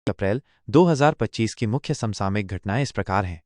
अप्रैल 2025 की मुख्य समसामयिक घटनाएं इस प्रकार हैं।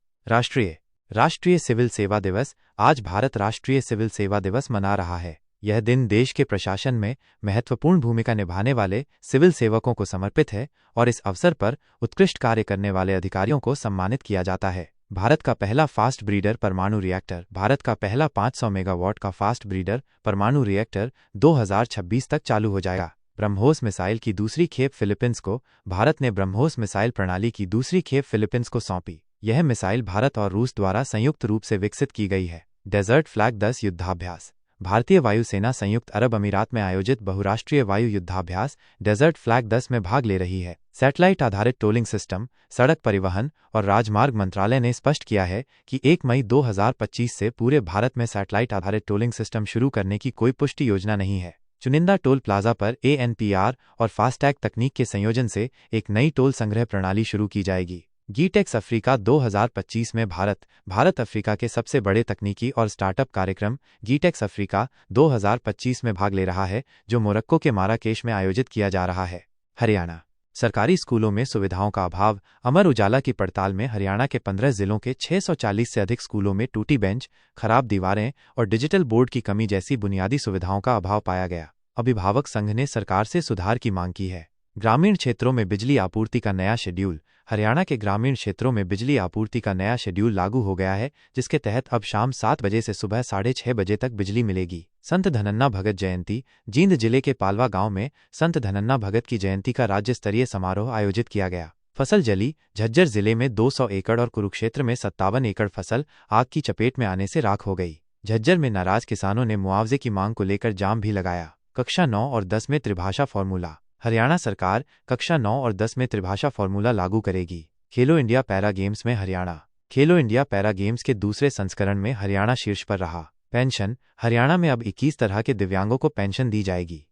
राष्ट्रीय सिविल सेवा दिवस। आज भारत राष्ट्रीय सिविल सेवा दिवस मना रहा है। यह दिन देश के प्रशासन में महत्वपूर्ण भूमिका निभाने वाले सिविल सेवकों को समर्पित है और इस अवसर पर उत्कृष्ट कार्य करने वाले अधिकारियों को सम्मानित किया जाता है। भारत का पहला फास्ट ब्रीडर परमाणु रिएक्टर। भारत का पहला 500 मेगावाट का फास्ट ब्रीडर परमाणु रिएक्टर 2026 तक चालू हो जाएगा। ब्रह्मोस मिसाइल की दूसरी खेप फिलीपींस को। भारत ने ब्रह्मोस मिसाइल प्रणाली की दूसरी खेप फिलीपींस को सौंपी। यह मिसाइल भारत और रूस द्वारा संयुक्त रूप से विकसित की गई है। डेजर्ट फ्लैग 10 युद्धाभ्यास। भारतीय वायुसेना संयुक्त अरब अमीरात में आयोजित बहुराष्ट्रीय वायु युद्धाभ्यास डेजर्ट फ्लैग 10 में भाग ले रही है। सैटेलाइट आधारित टोलिंग सिस्टम। सड़क परिवहन और राजमार्ग मंत्रालय ने स्पष्ट किया है कि 1 मई 2025 से पूरे भारत में सैटेलाइट आधारित टोलिंग सिस्टम शुरू करने की कोई पुष्टि योजना नहीं है। चुनिंदा टोल प्लाजा पर ANPR और फास्टैग तकनीक के संयोजन से एक नई टोल संग्रह प्रणाली शुरू की जाएगी। GTEx अफ्रीका 2025 में भारत अफ्रीका के सबसे बड़े तकनीकी और स्टार्टअप कार्यक्रम GTEx अफ्रीका 2025 में भाग ले रहा है, जो मोरक्को के माराकेश में आयोजित किया जा रहा है। हरियाणा सरकारी स्कूलों में सुविधाओं का अभाव। अमर उजाला की पड़ताल में हरियाणा के 15 जिलों के 640 से अधिक स्कूलों में टूटी बेंच, खराब दीवारें और डिजिटल बोर्ड की कमी जैसी बुनियादी सुविधाओं का अभाव पाया गया। अभिभावक संघ ने सरकार से सुधार की मांग की है। ग्रामीण क्षेत्रों में बिजली आपूर्ति का नया शेड्यूल। हरियाणा के ग्रामीण क्षेत्रों में बिजली आपूर्ति का नया शेड्यूल लागू हो गया है, जिसके तहत अब शाम 7 बजे से सुबह 6:30 बजे तक बिजली मिलेगी। संत धनन्ना भगत जयंती। जींद जिले के पालवा गांव में संत धनन्ना भगत की जयंती का राज्य स्तरीय समारोह आयोजित किया गया। फसल जली। झज्जर जिले में 200 एकड़ और कुरुक्षेत्र में 57 एकड़ फसल आग की चपेट में आने से राख हो गई। झज्जर में नाराज किसानों ने मुआवजे की मांग को लेकर जाम भी लगाया। कक्षा 9 और 10 में त्रिभाषा फॉर्मूला। हरियाणा सरकार कक्षा 9 और 10 में त्रिभाषा फॉर्मूला लागू करेगी। खेलो इंडिया पैरा गेम्स में हरियाणा। खेलो इंडिया पैरा गेम्स के दूसरे संस्करण में हरियाणा शीर्ष पर रहा। पेंशन। हरियाणा में अब 21 तरह के दिव्यांगों को पेंशन दी जाएगी।